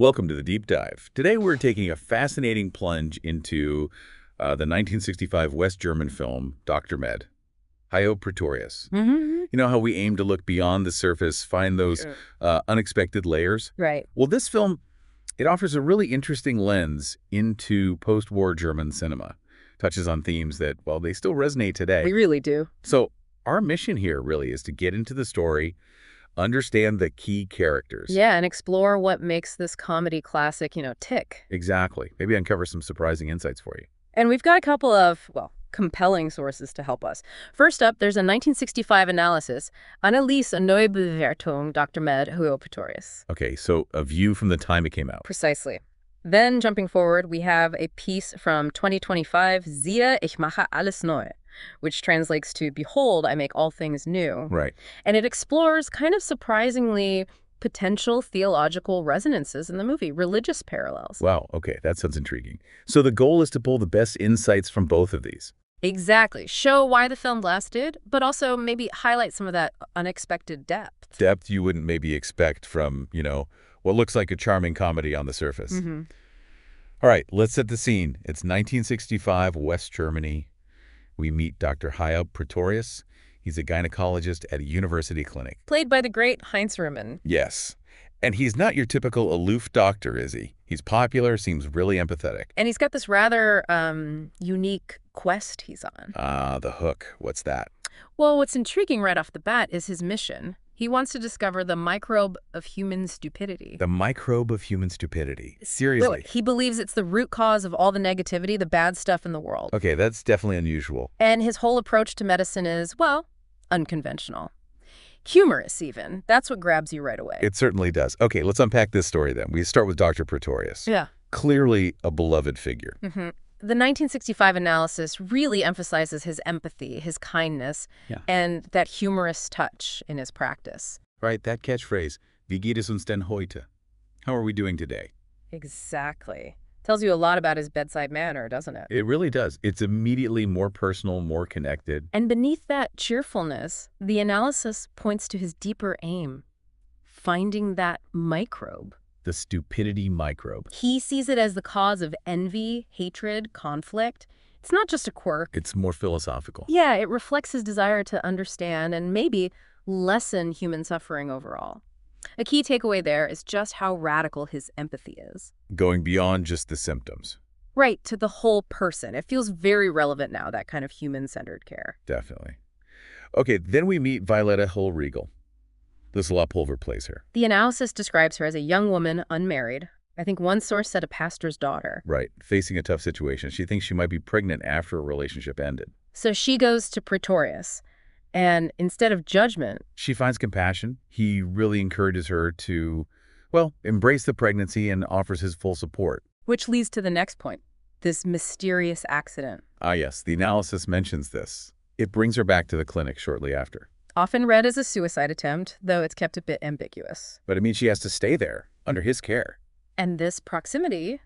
Welcome to the Deep Dive. Today we're taking a fascinating plunge into the 1965 West German film, Dr. Med, Hiob Prätorius. Mm-hmm. You know how we aim to look beyond the surface, find those unexpected layers? Right. Well, this film, it offers a really interesting lens into post-war German cinema. Touches on themes that, well, they still resonate today. We really do. So our mission here really is to get into the story, understand the key characters. Yeah, and explore what makes this comedy classic, tick. Exactly. Maybe uncover some surprising insights for you. And we've got a couple of, compelling sources to help us. First up, there's a 1965 analysis, Analysiert, eine Überarbeitete, Dr. Med, Hiob Prätorius. Okay, so a view from the time it came out. Precisely. Then, jumping forward, we have a piece from 2025, Siehe, ich mache alles neu, which translates to, Behold, I make all things new. Right. And it explores kind of surprisingly potential theological resonances in the movie, religious parallels. Wow, okay, that sounds intriguing. So the goal is to pull the best insights from both of these. Exactly. Show why the film lasted, but also maybe highlight some of that unexpected depth. Depth you wouldn't maybe expect from, what looks like a charming comedy on the surface. Mm-hmm. All right, let's set the scene. It's 1965, West Germany. We meet Dr. Hiob Prätorius. He's a gynecologist at a university clinic. Played by the great Heinz Rühmann. Yes. And he's not your typical aloof doctor, is he? He's popular, seems really empathetic. And he's got this rather unique quest he's on. Ah, the hook. What's that? Well, what's intriguing right off the bat is his mission. He wants to discover the microbe of human stupidity. The microbe of human stupidity. Seriously. He believes it's the root cause of all the negativity, the bad stuff in the world. Okay, that's definitely unusual. And his whole approach to medicine is, unconventional. Humorous, even. That's what grabs you right away. It certainly does. Okay, let's unpack this story then. We start with Dr. Prätorius. Yeah. Clearly a beloved figure. Mm-hmm. The 1965 analysis really emphasizes his empathy, his kindness, and that humorous touch in his practice. Right, that catchphrase, wie geht es uns denn heute? How are we doing today? Exactly. Tells you a lot about his bedside manner, doesn't it? It really does. It's immediately more personal, more connected. And beneath that cheerfulness, the analysis points to his deeper aim, finding that microbe. The stupidity microbe. He sees it as the cause of envy, hatred, conflict. It's not just a quirk. It's more philosophical. Yeah, it reflects his desire to understand and maybe lessen human suffering overall. A key takeaway there is just how radical his empathy is. Going beyond just the symptoms. Right, to the whole person. It feels very relevant now, that kind of human-centered care. Definitely. Okay, then we meet Violetta Hull-Riegel. This Pulver plays her. The analysis describes her as a young woman, unmarried. I think one source said a pastor's daughter. Right, facing a tough situation. She thinks she might be pregnant after a relationship ended. So she goes to Prätorius, and instead of judgment, she finds compassion. He really encourages her to, embrace the pregnancy and offers his full support. Which leads to the next point, this mysterious accident. Ah, yes, the analysis mentions this. It brings her back to the clinic shortly after. Often read as a suicide attempt, though it's kept a bit ambiguous. But it means she has to stay there, under his care. And this proximity,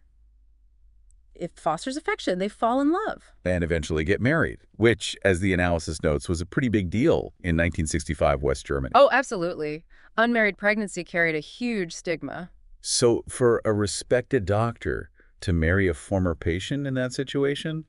it fosters affection. They fall in love. And eventually get married, which, as the analysis notes, was a pretty big deal in 1965 West Germany. Oh, absolutely. Unmarried pregnancy carried a huge stigma. So for a respected doctor to marry a former patient in that situation,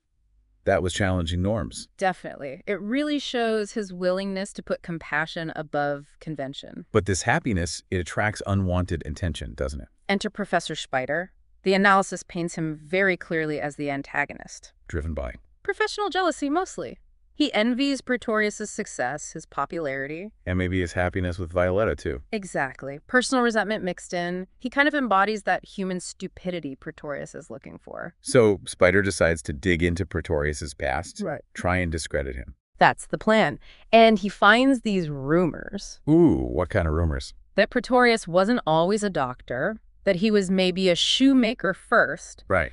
that was challenging norms. Definitely. It really shows his willingness to put compassion above convention. But this happiness, it attracts unwanted attention, doesn't it? Enter Professor Spider. The analysis paints him very clearly as the antagonist. Driven by? Professional jealousy, mostly. He envies Prätorius' success, his popularity. And maybe his happiness with Violetta, too. Exactly. Personal resentment mixed in. He kind of embodies that human stupidity Prätorius is looking for. So Spider decides to dig into Prätorius' past, try and discredit him. That's the plan. And he finds these rumors. Ooh, what kind of rumors? That Prätorius wasn't always a doctor, that he was maybe a shoemaker first. Right.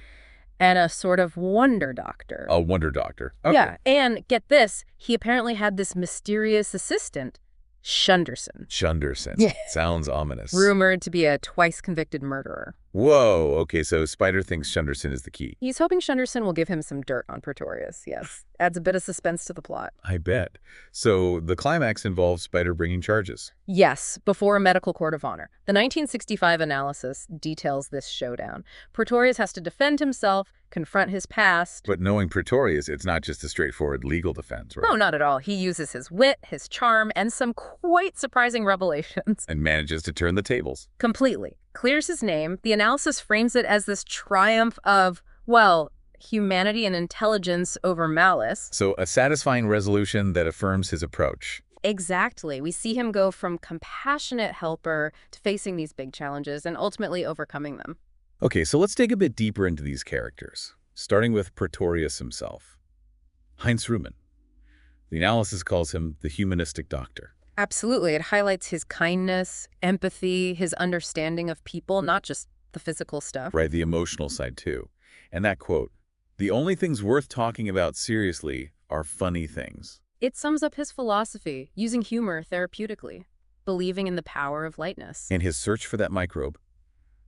And a sort of wonder doctor. A wonder doctor. Okay. Yeah, and get this, he apparently had this mysterious assistant. Shunderson. Shunderson. Yeah. Sounds ominous. Rumored to be a twice-convicted murderer. Whoa, okay, so Spider thinks Shunderson is the key. He's hoping Shunderson will give him some dirt on Prätorius, yes. Adds a bit of suspense to the plot. I bet. So the climax involves Spider bringing charges. Yes, before a medical court of honor. The 1965 analysis details this showdown. Prätorius has to defend himself, confront his past. But knowing Prätorius, it's not just a straightforward legal defense, right? No, not at all. He uses his wit, his charm, and some quite surprising revelations. And manages to turn the tables. Completely. Clears his name. The analysis frames it as this triumph of, well, humanity and intelligence over malice. So a satisfying resolution that affirms his approach. Exactly. We see him go from compassionate helper to facing these big challenges and ultimately overcoming them. Okay, so let's dig a bit deeper into these characters, starting with Prätorius himself. Heinz Rühmann. The analysis calls him the humanistic doctor. Absolutely. It highlights his kindness, empathy, his understanding of people, not just the physical stuff. Right, the emotional side too. And that quote, "The only things worth talking about seriously are funny things." It sums up his philosophy, using humor therapeutically, believing in the power of lightness. And his search for that microbe,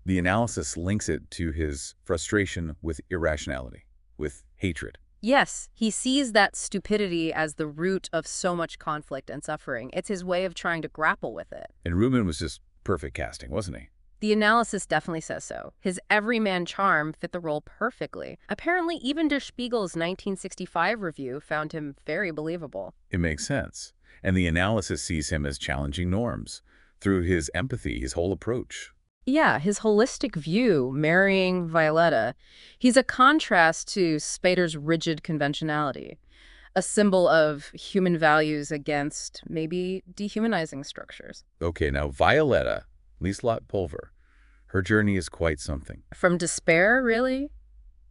the analysis links it to his frustration with irrationality, with hatred. Yes, he sees that stupidity as the root of so much conflict and suffering. It's his way of trying to grapple with it. And Rühmann was just perfect casting, wasn't he? The analysis definitely says so. His everyman charm fit the role perfectly. Apparently, even Der Spiegel's 1965 review found him very believable. It makes sense. And the analysis sees him as challenging norms through his empathy, his whole approach. Yeah, his holistic view, marrying Violetta. He's a contrast to Spader's rigid conventionality, a symbol of human values against maybe dehumanizing structures. Okay, now Violetta, Lieslott Pulver, her journey is quite something. From despair, really?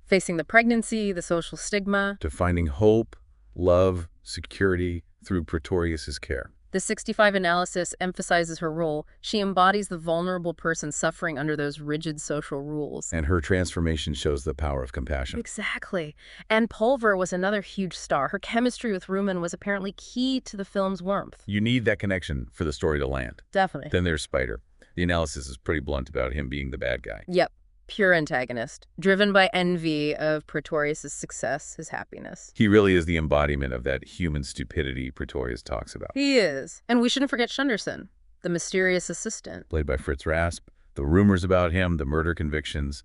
Facing the pregnancy, the social stigma. To finding hope, love, security through Prätorius's care. The 65 analysis emphasizes her role. She embodies the vulnerable person suffering under those rigid social rules. And her transformation shows the power of compassion. Exactly. And Pulver was another huge star. Her chemistry with Rühmann was apparently key to the film's warmth. You need that connection for the story to land. Definitely. Then there's Spider. The analysis is pretty blunt about him being the bad guy. Yep. Pure antagonist, driven by envy of Prätorius' success, his happiness. He really is the embodiment of that human stupidity Prätorius talks about. He is. And we shouldn't forget Shunderson, the mysterious assistant. Played by Fritz Rasp. The rumors about him, the murder convictions,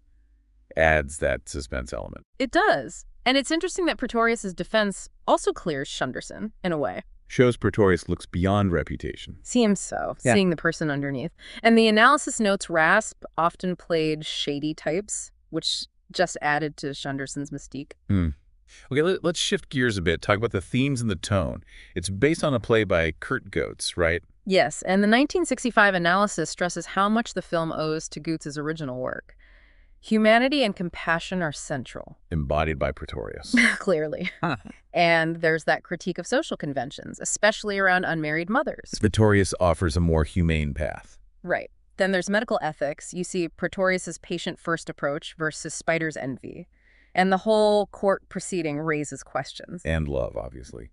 adds that suspense element. It does. And it's interesting that Prätorius' defense also clears Shunderson, in a way. Shows Prätorius looks beyond reputation. Seems so, Yeah. seeing the person underneath. And the analysis notes Rasp often played shady types, which just added to Shunderson's mystique. Okay, let's shift gears a bit, talk about the themes and the tone. It's based on a play by Kurt Goetz, right? Yes, and the 1965 analysis stresses how much the film owes to Goetz's original work. Humanity and compassion are central. Embodied by Prätorius. Clearly. And there's that critique of social conventions, especially around unmarried mothers. Prätorius offers a more humane path. Right. Then there's medical ethics. You see Prätorius' patient-first approach versus Spider's envy. And the whole court proceeding raises questions. And love, obviously.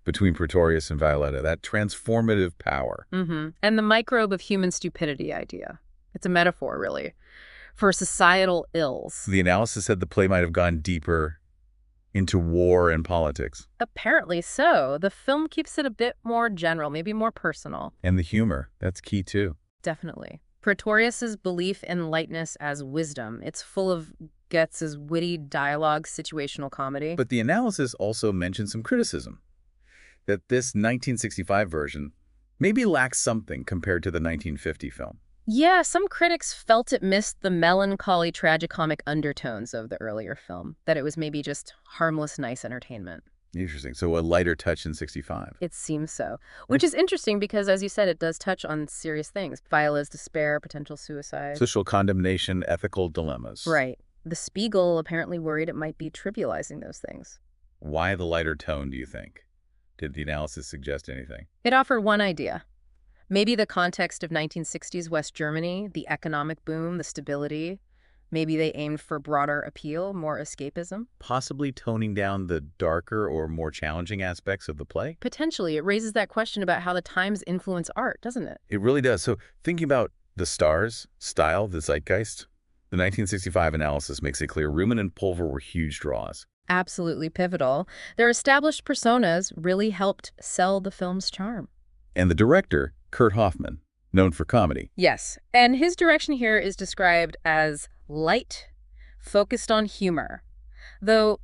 Between Prätorius and Violetta, that transformative power. And the microbe of human stupidity idea. It's a metaphor, really, for societal ills. The analysis said the play might have gone deeper into war and politics. Apparently so. The film keeps it a bit more general, maybe more personal. And the humor, that's key too. Definitely. Prätorius's belief in lightness as wisdom. It's full of Goetz's witty dialogue, situational comedy. But the analysis also mentioned some criticism. That this 1965 version maybe lacks something compared to the 1950 film. Yeah, some critics felt it missed the melancholy, tragicomic undertones of the earlier film, that it was maybe just harmless, nice entertainment. Interesting. So a lighter touch in 65. It seems so. Which is interesting because, as you said, it does touch on serious things. Viola's despair, potential suicide. Social condemnation, ethical dilemmas. Right. The Spiegel apparently worried it might be trivializing those things. Why the lighter tone, do you think? Did the analysis suggest anything? It offered one idea. Maybe the context of 1960s West Germany, the economic boom, the stability. Maybe they aimed for broader appeal, more escapism. Possibly toning down the darker or more challenging aspects of the play? Potentially, it raises that question about how the times influence art, doesn't it? It really does. So thinking about the stars, style, the zeitgeist, the 1965 analysis makes it clear Rumen and Pulver were huge draws. Absolutely pivotal. Their established personas really helped sell the film's charm. And the director, Kurt Hoffman, known for comedy. Yes, and his direction here is described as light, focused on humor. Though,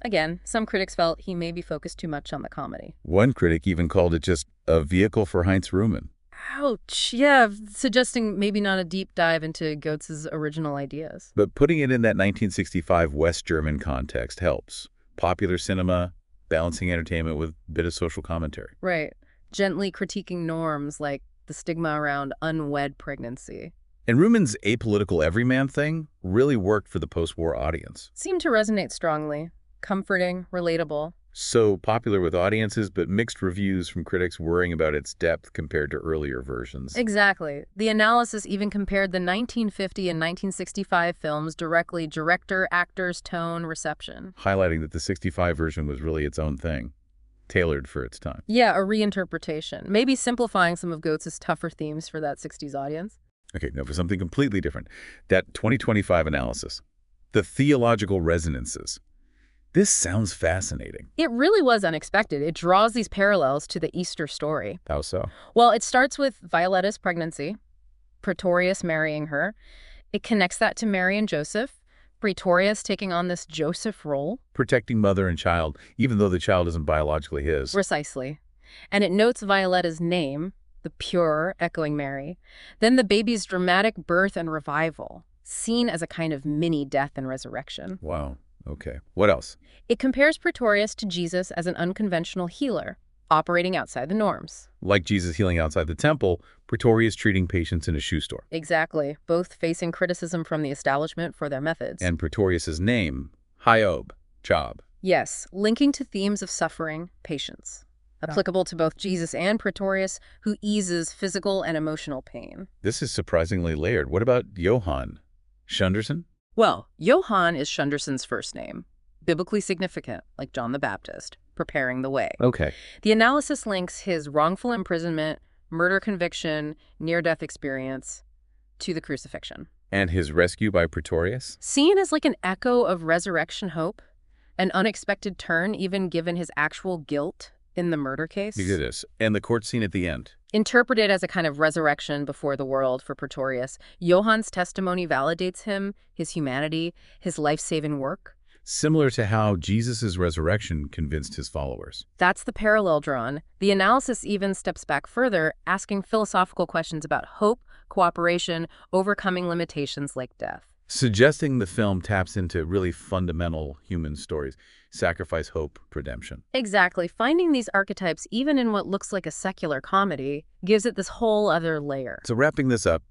again, some critics felt he maybe focused too much on the comedy. One critic even called it just a vehicle for Heinz Rumen. Ouch, yeah, suggesting maybe not a deep dive into Goetz's original ideas. But putting it in that 1965 West German context helps. Popular cinema, balancing entertainment with a bit of social commentary. Right, gently critiquing norms like the stigma around unwed pregnancy. And Rumen's apolitical everyman thing really worked for the post-war audience. Seemed to resonate strongly, comforting, relatable. So popular with audiences, but mixed reviews from critics worrying about its depth compared to earlier versions. Exactly. The analysis even compared the 1950 and 1965 films directly: director, actors, tone, reception. Highlighting that the 65 version was really its own thing, tailored for its time. Yeah, a reinterpretation. Maybe simplifying some of Goetz's tougher themes for that 60s audience. Okay, now for something completely different. That 2025 analysis. The theological resonances. This sounds fascinating. It really was unexpected. It draws these parallels to the Easter story. How so? Well, it starts with Violetta's pregnancy, Prätorius marrying her. It connects that to Mary and Joseph, Prätorius taking on this Joseph role. Protecting mother and child, even though the child isn't biologically his. Precisely. And it notes Violetta's name, the pure, echoing Mary. Then the baby's dramatic birth and revival, seen as a kind of mini death and resurrection. Wow. Okay. What else? It compares Prätorius to Jesus as an unconventional healer, operating outside the norms. Like Jesus healing outside the temple, Prätorius treating patients in a shoe store. Exactly, both facing criticism from the establishment for their methods. And Prätorius's name, Hiob, job. Yes, linking to themes of suffering, patience. Applicable to both Jesus and Prätorius, who eases physical and emotional pain. This is surprisingly layered. What about Johann? Shunderson? Well, Johann is Shunderson's first name, biblically significant, like John the Baptist, preparing the way. Okay. The analysis links his wrongful imprisonment, murder conviction, near-death experience to the crucifixion. And his rescue by Prätorius? Seen as like an echo of resurrection hope, an unexpected turn even given his actual guilt in the murder case. You did this. And the court scene at the end? Interpreted as a kind of resurrection before the world for Prätorius, Johann's testimony validates him, his humanity, his life-saving work. Similar to how Jesus' resurrection convinced his followers. That's the parallel drawn. The analysis even steps back further, asking philosophical questions about hope, cooperation, overcoming limitations like death. Suggesting the film taps into really fundamental human stories. Sacrifice, hope, redemption. Exactly. Finding these archetypes, even in what looks like a secular comedy, gives it this whole other layer. So wrapping this up,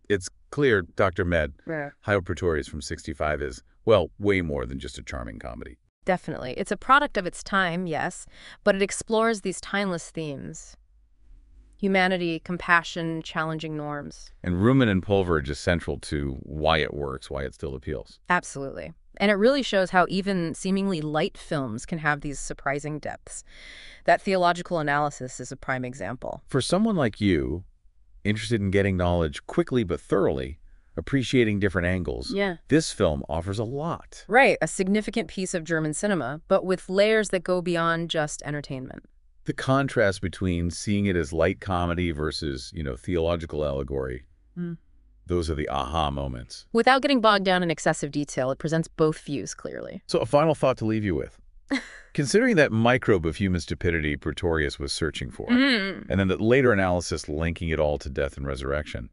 it's clear Dr. Med, Yeah. Hiob Prätorius from 65 is, well, way more than just a charming comedy. Definitely. It's a product of its time, yes, but it explores these timeless themes. Humanity, compassion, challenging norms. And Rumen and Pulver are just central to why it works, why it still appeals. Absolutely. And it really shows how even seemingly light films can have these surprising depths. That theological analysis is a prime example. For someone like you, interested in getting knowledge quickly but thoroughly, appreciating different angles, Yeah. this film offers a lot. Right, a significant piece of German cinema, but with layers that go beyond just entertainment. The contrast between seeing it as light comedy versus, theological allegory, those are the aha moments. Without getting bogged down in excessive detail, it presents both views clearly. So a final thought to leave you with. Considering that microbe of human stupidity Prätorius was searching for, and then the later analysis linking it all to death and resurrection,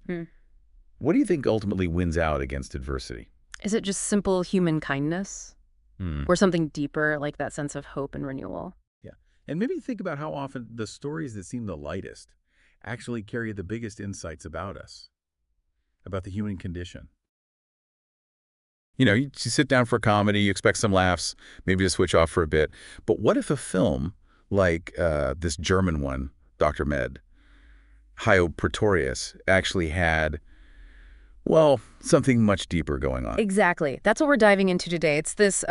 what do you think ultimately wins out against adversity? Is it just simple human kindness? Or something deeper, like that sense of hope and renewal? Yeah. And maybe think about how often the stories that seem the lightest actually carry the biggest insights about us, about the human condition. You sit down for a comedy, you expect some laughs, maybe to switch off for a bit. But what if a film like this German one, Dr. Med, Hiob Prätorius, actually had Well, something much deeper going on. Exactly. That's what we're diving into today. It's this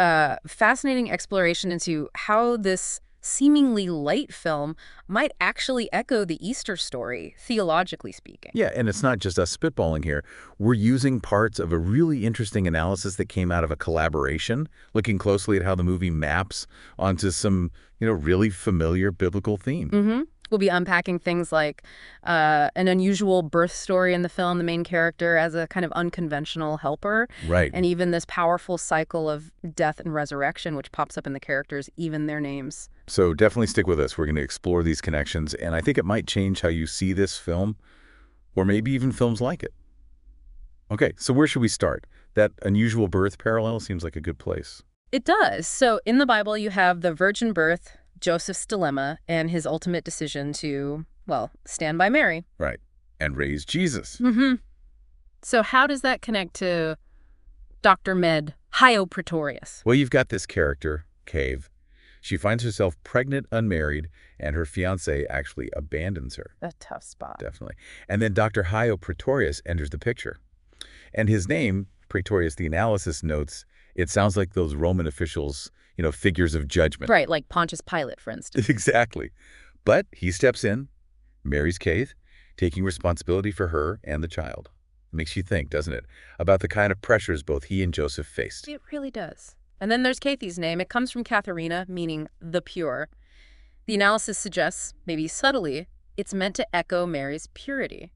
fascinating exploration into how this seemingly light film might actually echo the Easter story, theologically speaking. Yeah, and it's not just us spitballing here. We're using parts of a really interesting analysis that came out of a collaboration, looking closely at how the movie maps onto some, really familiar biblical theme. We'll be unpacking things like an unusual birth story in the film, the main character as a kind of unconventional helper. Right. And even this powerful cycle of death and resurrection, which pops up in the characters, even their names. So definitely stick with us. We're going to explore these connections, and I think it might change how you see this film, or maybe even films like it. Okay, so where should we start? That unusual birth parallel seems like a good place. It does. So in the Bible, you have the virgin birth, Joseph's dilemma, and his ultimate decision to, well, stand by Mary. Right. And raise Jesus. So how does that connect to Dr. Med, Hiob Prätorius? Well, you've got this character, Cave. She finds herself pregnant, unmarried, and her fiancé actually abandons her. A tough spot. Definitely. And then Dr. Hiob Prätorius enters the picture. And his name, Prätorius, the analysis notes, it sounds like those Roman officials, figures of judgment. Right, like Pontius Pilate, for instance. Exactly. But he steps in, marries Kate, taking responsibility for her and the child. Makes you think, doesn't it, about the kind of pressures both he and Joseph faced. It really does. And then there's Kathy's name. It comes from Katharina, meaning the pure. The analysis suggests, maybe subtly, it's meant to echo Mary's purity.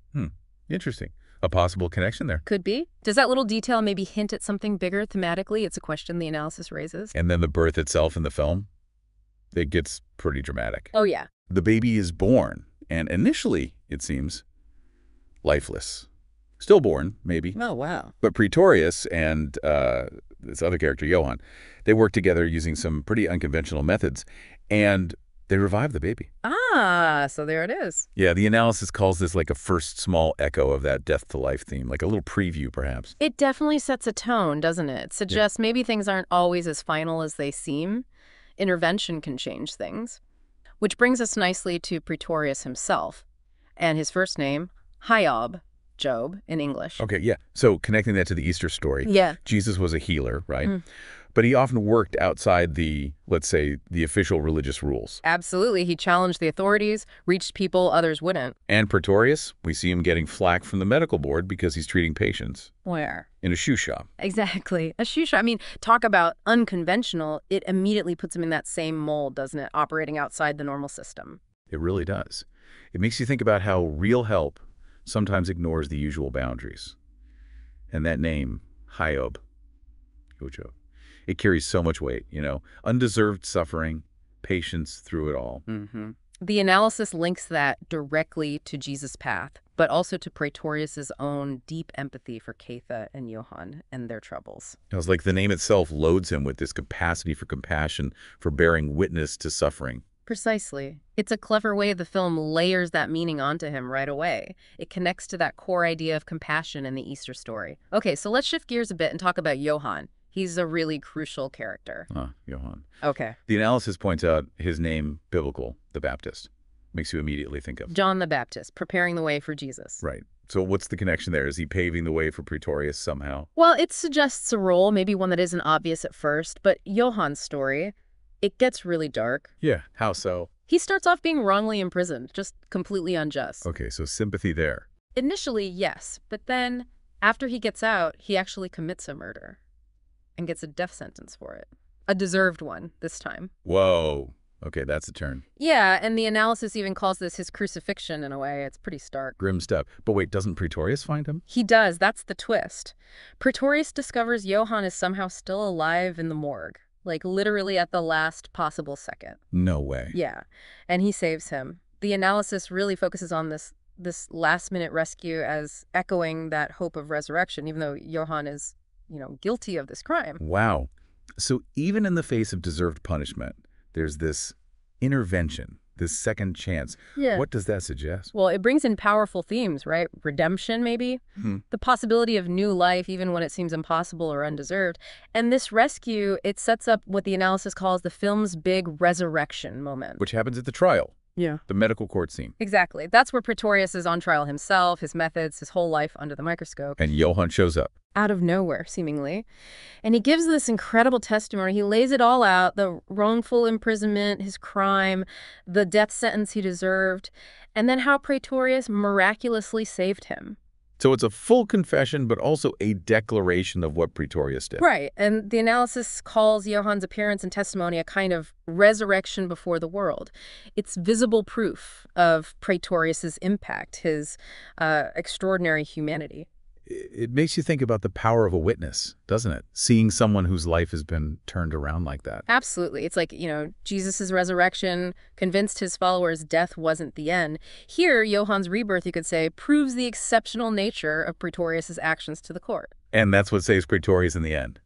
Interesting. A possible connection there. Could be. Does that little detail maybe hint at something bigger thematically? It's a question the analysis raises. And then the birth itself in the film, it gets pretty dramatic. Oh, yeah. The baby is born, and initially, it seems, lifeless. Stillborn, maybe. Oh, wow. But Prätorius and this other character, Johann, they work together using some pretty unconventional methods, and they revive the baby. Ah, so there it is. Yeah, the analysis calls this like a first small echo of that death to life theme, like a little preview, perhaps. It definitely sets a tone, doesn't it? It suggests maybe things aren't always as final as they seem. Intervention can change things. Which brings us nicely to Prätorius himself, and his first name, Hiob, Job in English. Okay, yeah. So connecting that to the Easter story, Yeah. Jesus was a healer, right? But he often worked outside the, let's say, the official religious rules. Absolutely. He challenged the authorities, reached people others wouldn't. And Prätorius, we see him getting flack from the medical board because he's treating patients. Where? In a shoe shop. Exactly. A shoe shop. I mean, talk about unconventional. It immediately puts him in that same mold, doesn't it? Operating outside the normal system. It really does. It makes you think about how real help sometimes ignores the usual boundaries. And that name, Hiob, it carries so much weight, undeserved suffering, patience through it all. The analysis links that directly to Jesus' path, but also to Prätorius's own deep empathy for Catha and Johann and their troubles. It was like the name itself loads him with this capacity for compassion, for bearing witness to suffering. Precisely. It's a clever way the film layers that meaning onto him right away. It connects to that core idea of compassion in the Easter story. Okay, so let's shift gears a bit and talk about Johann. He's a really crucial character. Johann. Okay. The analysis points out his name, biblical, the Baptist. Makes you immediately think of John the Baptist, preparing the way for Jesus. Right. So what's the connection there? Is he paving the way for Prätorius somehow? Well, it suggests a role, maybe one that isn't obvious at first, but Johann's story, it gets really dark. Yeah. How so? He starts off being wrongly imprisoned, just completely unjust. Okay, so sympathy there. Initially, yes, but then after he gets out, he actually commits a murder and gets a death sentence for it. A deserved one this time. Whoa. Okay, that's a turn. Yeah, and the analysis even calls this his crucifixion in a way. It's pretty stark. Grim stuff. But wait, doesn't Prätorius find him? He does. That's the twist. Prätorius discovers Johann is somehow still alive in the morgue, like literally at the last possible second. No way. Yeah, and he saves him. The analysis really focuses on this last-minute rescue as echoing that hope of resurrection, even though Johann is, guilty of this crime. Wow. So even in the face of deserved punishment, there's this intervention, this second chance. Yeah. What does that suggest? Well, it brings in powerful themes, right? Redemption, maybe? The possibility of new life, even when it seems impossible or undeserved. And this rescue, it sets up what the analysis calls the film's big resurrection moment. Which happens at the trial. Yeah. The medical court scene. Exactly. That's where Pretorius is on trial himself, his methods, his whole life under the microscope. And Johann shows up. Out of nowhere, seemingly. And he gives this incredible testimony. He lays it all out, the wrongful imprisonment, his crime, the death sentence he deserved, and then how Pretorius miraculously saved him. So it's a full confession, but also a declaration of what Pretorius did. Right. And the analysis calls Johann's appearance and testimony a kind of resurrection before the world. It's visible proof of Pretorius's impact, his extraordinary humanity. It makes you think about the power of a witness, doesn't it? Seeing someone whose life has been turned around like that. Absolutely. It's like, Jesus' resurrection convinced his followers death wasn't the end. Here, Johann's rebirth, you could say, proves the exceptional nature of Pretorius' actions to the court. And that's what saves Pretorius in the end.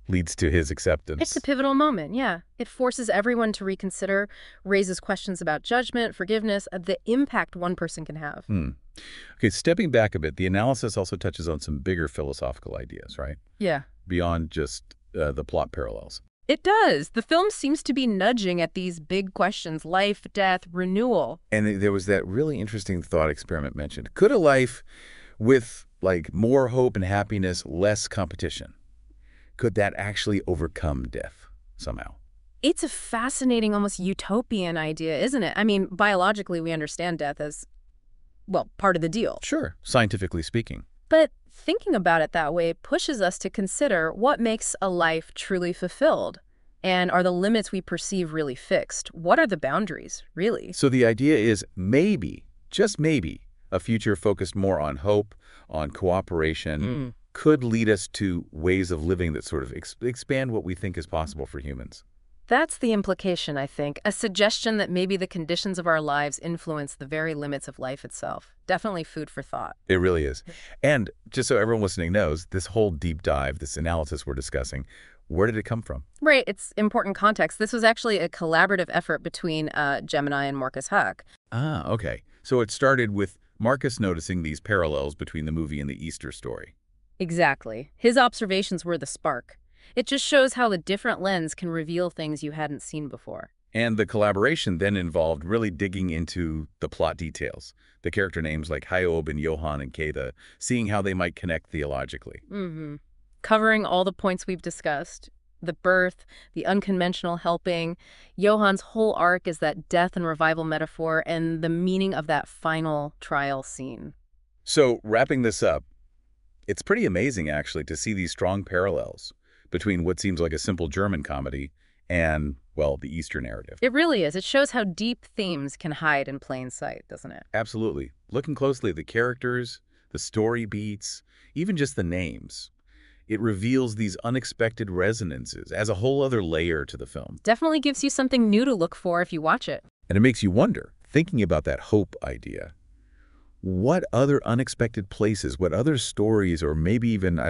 Leads to his acceptance. It's a pivotal moment, yeah. It forces everyone to reconsider, raises questions about judgment, forgiveness, the impact one person can have. Okay, stepping back a bit, the analysis also touches on some bigger philosophical ideas, right? Yeah. Beyond just the plot parallels. It does. The film seems to be nudging at these big questions, life, death, renewal. And there was that really interesting thought experiment mentioned. Could a life with, more hope and happiness, less competition, could that actually overcome death somehow? It's a fascinating, almost utopian idea, isn't it? I mean, biologically, we understand death as, part of the deal. Sure, scientifically speaking. But thinking about it that way pushes us to consider what makes a life truly fulfilled. And are the limits we perceive really fixed? What are the boundaries, really? So the idea is maybe, just maybe, a future focused more on hope, on cooperation, could lead us to ways of living that sort of expand what we think is possible for humans. That's the implication, I think. A suggestion that maybe the conditions of our lives influence the very limits of life itself. Definitely food for thought. It really is. And just so everyone listening knows, this whole deep dive, this analysis we're discussing, where did it come from? Right. It's important context. This was actually a collaborative effort between Gemini and Marcus Huck. Ah, okay. So it started with Marcus noticing these parallels between the movie and the Easter story. Exactly. His observations were the spark. It just shows how a different lens can reveal things you hadn't seen before. And the collaboration then involved really digging into the plot details, the character names like Hiob and Johann and Quelle, seeing how they might connect theologically. Covering all the points we've discussed, the birth, the unconventional helping, Johann's whole arc is that death and revival metaphor, and the meaning of that final trial scene. So wrapping this up, it's pretty amazing, actually, to see these strong parallels between what seems like a simple German comedy and, the Easter narrative. It really is. It shows how deep themes can hide in plain sight, doesn't it? Absolutely. Looking closely at the characters, the story beats, even just the names, it reveals these unexpected resonances, as a whole other layer to the film. Definitely gives you something new to look for if you watch it. And it makes you wonder, thinking about that hope idea, what other unexpected places, what other stories, or maybe even,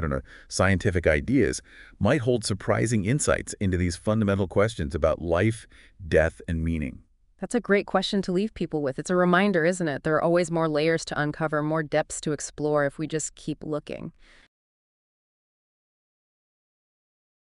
scientific ideas might hold surprising insights into these fundamental questions about life, death, and meaning? That's a great question to leave people with. It's a reminder, isn't it? There are always more layers to uncover, more depths to explore if we just keep looking.